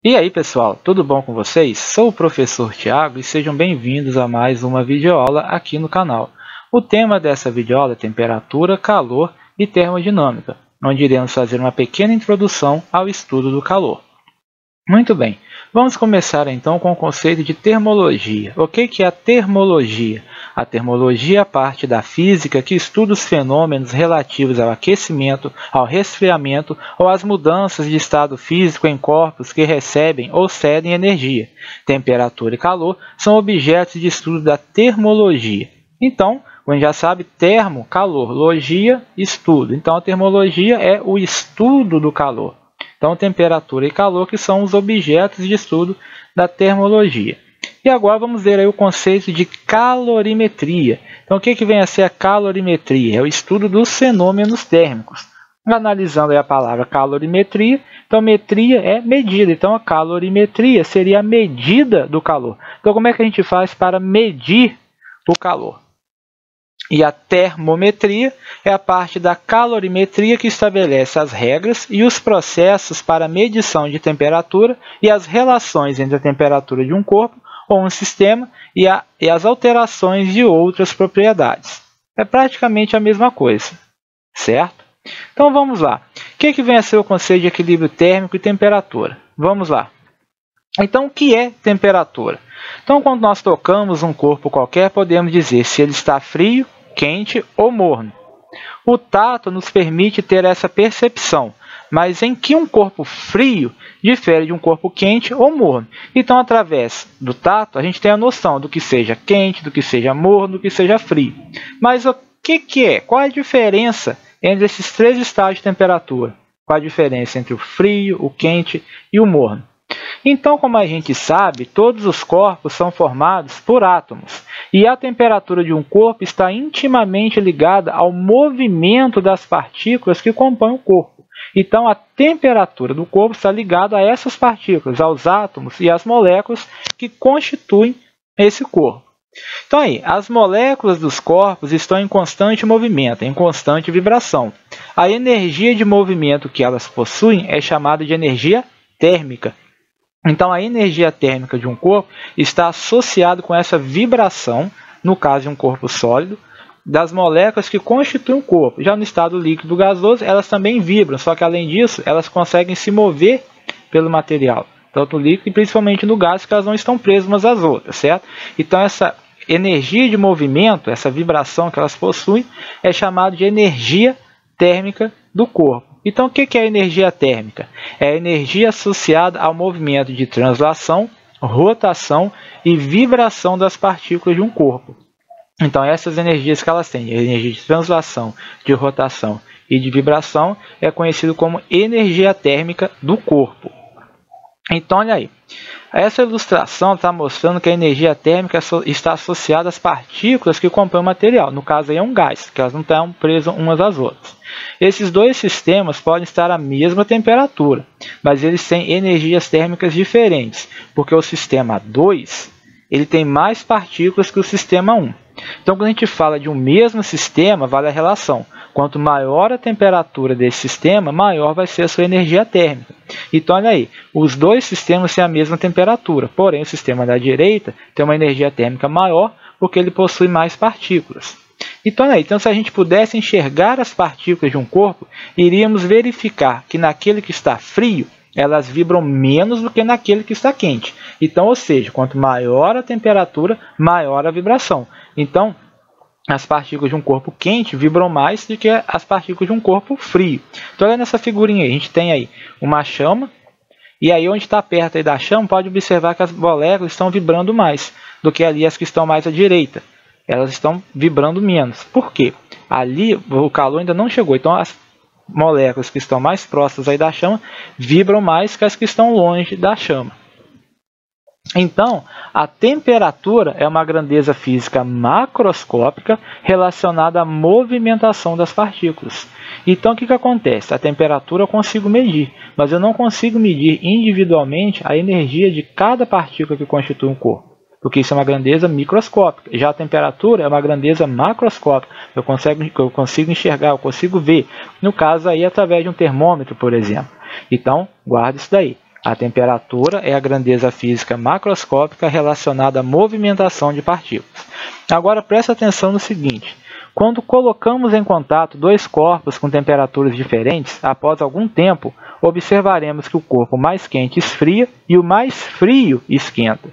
E aí pessoal, tudo bom com vocês? Sou o professor Tiago e sejam bem-vindos a mais uma videoaula aqui no canal. O tema dessa videoaula é temperatura, calor e termodinâmica, onde iremos fazer uma pequena introdução ao estudo do calor. Muito bem, vamos começar então com o conceito de termologia. O que é a termologia? A termologia é a parte da física que estuda os fenômenos relativos ao aquecimento, ao resfriamento ou às mudanças de estado físico em corpos que recebem ou cedem energia. Temperatura e calor são objetos de estudo da termologia. Então, a gente já sabe, termo, calor, logia, estudo. Então, a termologia é o estudo do calor. Então, temperatura e calor que são os objetos de estudo da termologia. E agora vamos ver aí o conceito de calorimetria. Então, o que vem a ser a calorimetria? É o estudo dos fenômenos térmicos. Analisando aí a palavra calorimetria, então metria é medida. Então, a calorimetria seria a medida do calor. Então, como é que a gente faz para medir o calor? E a termometria é a parte da calorimetria que estabelece as regras e os processos para a medição de temperatura e as relações entre a temperatura de um corpo ou um sistema e as alterações de outras propriedades. É praticamente a mesma coisa, certo? Então vamos lá. O que vem a ser o conceito de equilíbrio térmico e temperatura? Vamos lá. Então, o que é temperatura? Então, quando nós tocamos um corpo qualquer, podemos dizer se ele está frio, quente ou morno. O tato nos permite ter essa percepção, mas em que um corpo frio difere de um corpo quente ou morno. Então, através do tato, a gente tem a noção do que seja quente, do que seja morno, do que seja frio. Mas o que é? Qual é a diferença entre esses três estados de temperatura? Qual a diferença entre o frio, o quente e o morno? Então, como a gente sabe, todos os corpos são formados por átomos, e a temperatura de um corpo está intimamente ligada ao movimento das partículas que compõem o corpo. Então, a temperatura do corpo está ligada a essas partículas, aos átomos e às moléculas que constituem esse corpo. Então, aí, as moléculas dos corpos estão em constante movimento, em constante vibração. A energia de movimento que elas possuem é chamada de energia térmica. Então, a energia térmica de um corpo está associada com essa vibração, no caso de um corpo sólido, das moléculas que constituem o corpo. Já no estado líquido gasoso, elas também vibram, só que além disso, elas conseguem se mover pelo material, tanto no líquido e principalmente no gás, que elas não estão presas umas às outras, certo? Então, essa energia de movimento, essa vibração que elas possuem, é chamada de energia térmica do corpo. Então, o que é a energia térmica? É a energia associada ao movimento de translação, rotação e vibração das partículas de um corpo. Então, essas energias que elas têm, a energia de translação, de rotação e de vibração, é conhecido como energia térmica do corpo. Então, olha aí. Essa ilustração está mostrando que a energia térmica está associada às partículas que compõem o material. No caso, aí é um gás, que elas não estão presas umas às outras. Esses dois sistemas podem estar à mesma temperatura, mas eles têm energias térmicas diferentes, porque o sistema 2 ele tem mais partículas que o sistema 1. Então, quando a gente fala de um mesmo sistema, vale a relação. Quanto maior a temperatura desse sistema, maior vai ser a sua energia térmica. Então, olha aí, os dois sistemas têm a mesma temperatura, porém o sistema da direita tem uma energia térmica maior porque ele possui mais partículas. Então, olha aí, então, se a gente pudesse enxergar as partículas de um corpo, iríamos verificar que naquele que está frio, elas vibram menos do que naquele que está quente. Então, ou seja, quanto maior a temperatura, maior a vibração. Então, as partículas de um corpo quente vibram mais do que as partículas de um corpo frio. Então, olha nessa figurinha aí, a gente tem aí uma chama, e aí onde está perto aí da chama, pode observar que as moléculas estão vibrando mais do que ali as que estão mais à direita. Elas estão vibrando menos. Por quê? Ali o calor ainda não chegou, então as moléculas que estão mais próximas aí da chama vibram mais que as que estão longe da chama. Então, a temperatura é uma grandeza física macroscópica relacionada à movimentação das partículas. Então, o que acontece? A temperatura eu consigo medir, mas eu não consigo medir individualmente a energia de cada partícula que constitui um corpo, porque isso é uma grandeza microscópica. Já a temperatura é uma grandeza macroscópica. Eu consigo enxergar, eu consigo ver. No caso aí, através de um termômetro, por exemplo. Então, guarda isso daí. A temperatura é a grandeza física macroscópica relacionada à movimentação de partículas. Agora presta atenção no seguinte: quando colocamos em contato dois corpos com temperaturas diferentes, após algum tempo, observaremos que o corpo mais quente esfria e o mais frio esquenta.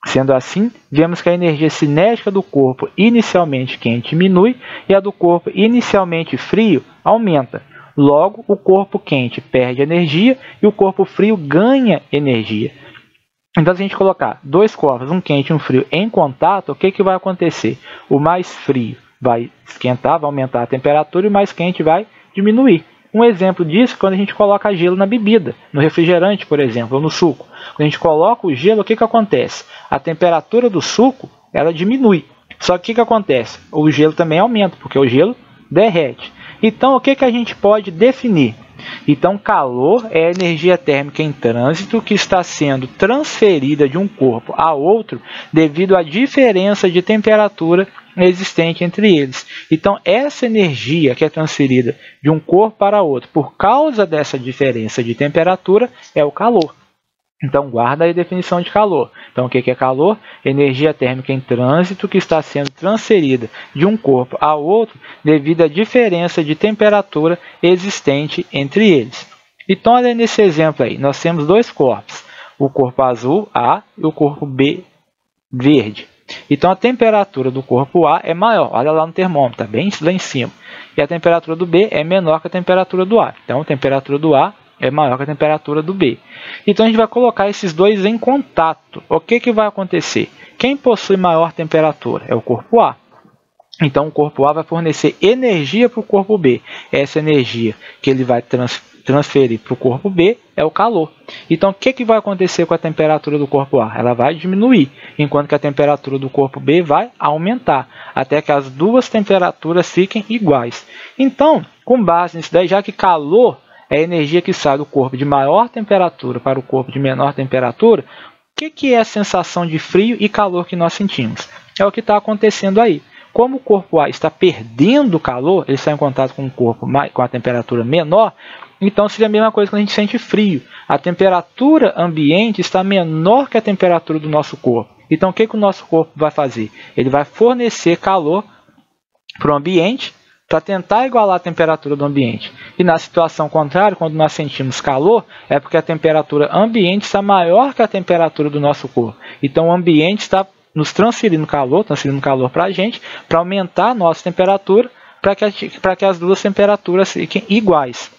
Sendo assim, vemos que a energia cinética do corpo inicialmente quente diminui e a do corpo inicialmente frio aumenta. Logo, o corpo quente perde energia e o corpo frio ganha energia. Então, se a gente colocar dois corpos, um quente e um frio, em contato, o que vai acontecer? O mais frio vai esquentar, vai aumentar a temperatura e o mais quente vai diminuir. Um exemplo disso é quando a gente coloca gelo na bebida, no refrigerante, por exemplo, ou no suco. Quando a gente coloca o gelo, o que acontece? A temperatura do suco ela diminui. Só que o que acontece? O gelo também aumenta, porque o gelo derrete. Então, o que a gente pode definir? Então, calor é a energia térmica em trânsito que está sendo transferida de um corpo a outro devido à diferença de temperatura existente entre eles. Então, essa energia que é transferida de um corpo para outro por causa dessa diferença de temperatura é o calor. Então, guarda aí a definição de calor. Então, o que é calor? Energia térmica em trânsito que está sendo transferida de um corpo a outro devido à diferença de temperatura existente entre eles. Então, olha nesse exemplo aí, nós temos dois corpos, o corpo azul, A, e o corpo B, verde. Então, a temperatura do corpo A é maior, olha lá no termômetro, tá bem lá em cima. E a temperatura do B é menor que a temperatura do A. Então, a temperatura do A é maior que a temperatura do B. Então, a gente vai colocar esses dois em contato. O que vai acontecer? Quem possui maior temperatura? É o corpo A. Então, o corpo A vai fornecer energia para o corpo B. Essa energia que ele vai transferir para o corpo B é o calor. Então, o que vai acontecer com a temperatura do corpo A? Ela vai diminuir, enquanto que a temperatura do corpo B vai aumentar, até que as duas temperaturas fiquem iguais. Então, com base nisso daí, já que calor é a energia que sai do corpo de maior temperatura para o corpo de menor temperatura, o que é a sensação de frio e calor que nós sentimos? É o que está acontecendo aí. Como o corpo A está perdendo calor, ele está em contato com o corpo com a temperatura menor, então seria a mesma coisa quando a gente sente frio. A temperatura ambiente está menor que a temperatura do nosso corpo. Então o que o nosso corpo vai fazer? Ele vai fornecer calor para o ambiente, para tentar igualar a temperatura do ambiente. E na situação contrária, quando nós sentimos calor, é porque a temperatura ambiente está maior que a temperatura do nosso corpo. Então o ambiente está nos transferindo calor para a gente, para aumentar a nossa temperatura, para que as duas temperaturas fiquem iguais.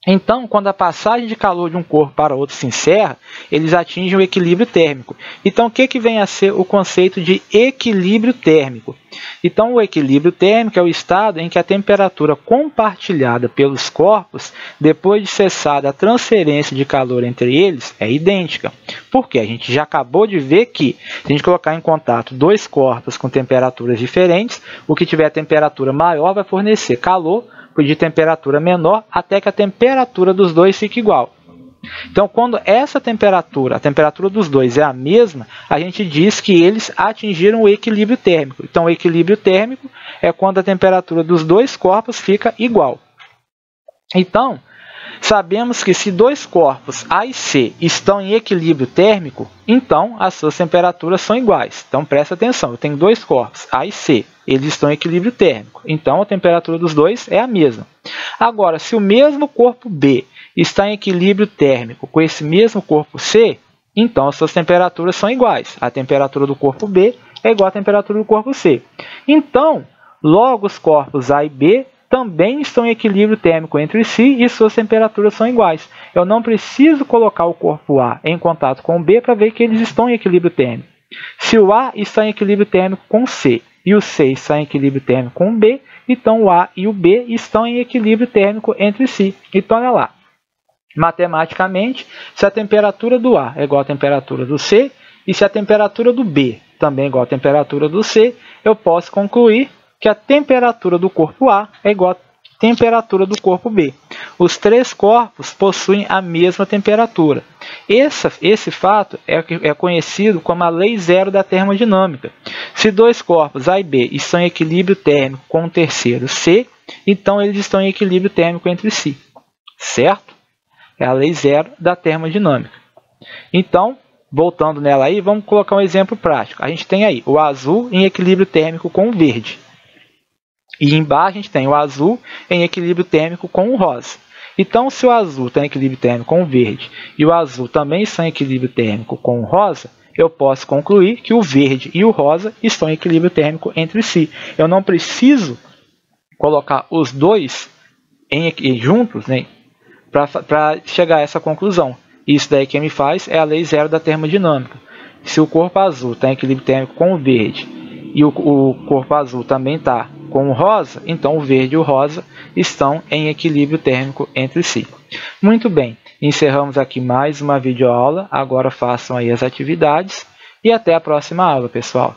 Então, quando a passagem de calor de um corpo para outro se encerra, eles atingem o equilíbrio térmico. Então, o que vem a ser o conceito de equilíbrio térmico? Então, o equilíbrio térmico é o estado em que a temperatura compartilhada pelos corpos, depois de cessada a transferência de calor entre eles, é idêntica. Por quê? A gente já acabou de ver que, se a gente colocar em contato dois corpos com temperaturas diferentes, o que tiver temperatura maior vai fornecer calor de temperatura menor até que a temperatura dos dois fique igual. Então, quando essa temperatura, a temperatura dos dois é a mesma, a gente diz que eles atingiram o equilíbrio térmico. Então, o equilíbrio térmico é quando a temperatura dos dois corpos fica igual. Então, sabemos que se dois corpos A e C estão em equilíbrio térmico, então as suas temperaturas são iguais. Então, presta atenção, eu tenho dois corpos A e C. Eles estão em equilíbrio térmico, então a temperatura dos dois é a mesma. Agora, se o mesmo corpo B está em equilíbrio térmico com esse mesmo corpo C, então as suas temperaturas são iguais. A temperatura do corpo B é igual à temperatura do corpo C. Então, logo os corpos A e B também estão em equilíbrio térmico entre si e suas temperaturas são iguais. Eu não preciso colocar o corpo A em contato com o B para ver que eles estão em equilíbrio térmico. Se o A está em equilíbrio térmico com o C e o C está em equilíbrio térmico com o B, então o A e o B estão em equilíbrio térmico entre si. Então, olha lá. Matematicamente, se a temperatura do A é igual à temperatura do C e se a temperatura do B também é igual à temperatura do C, eu posso concluir que a temperatura do corpo A é igual à temperatura do corpo B. Os três corpos possuem a mesma temperatura. Esse fato é conhecido como a lei zero da termodinâmica. Se dois corpos A e B estão em equilíbrio térmico com o terceiro C, então eles estão em equilíbrio térmico entre si. Certo? É a lei zero da termodinâmica. Então, voltando nela aí, vamos colocar um exemplo prático. A gente tem aí o azul em equilíbrio térmico com o verde. E embaixo a gente tem o azul em equilíbrio térmico com o rosa. Então, se o azul está em equilíbrio térmico com o verde e o azul também está em equilíbrio térmico com o rosa, eu posso concluir que o verde e o rosa estão em equilíbrio térmico entre si. Eu não preciso colocar os dois juntos, né, para chegar a essa conclusão. Isso daí que me faz é a lei zero da termodinâmica. Se o corpo azul está em equilíbrio térmico com o verde e o corpo azul também está com o rosa, então o verde e o rosa estão em equilíbrio térmico entre si. Muito bem, encerramos aqui mais uma videoaula. Agora façam aí as atividades e até a próxima aula, pessoal.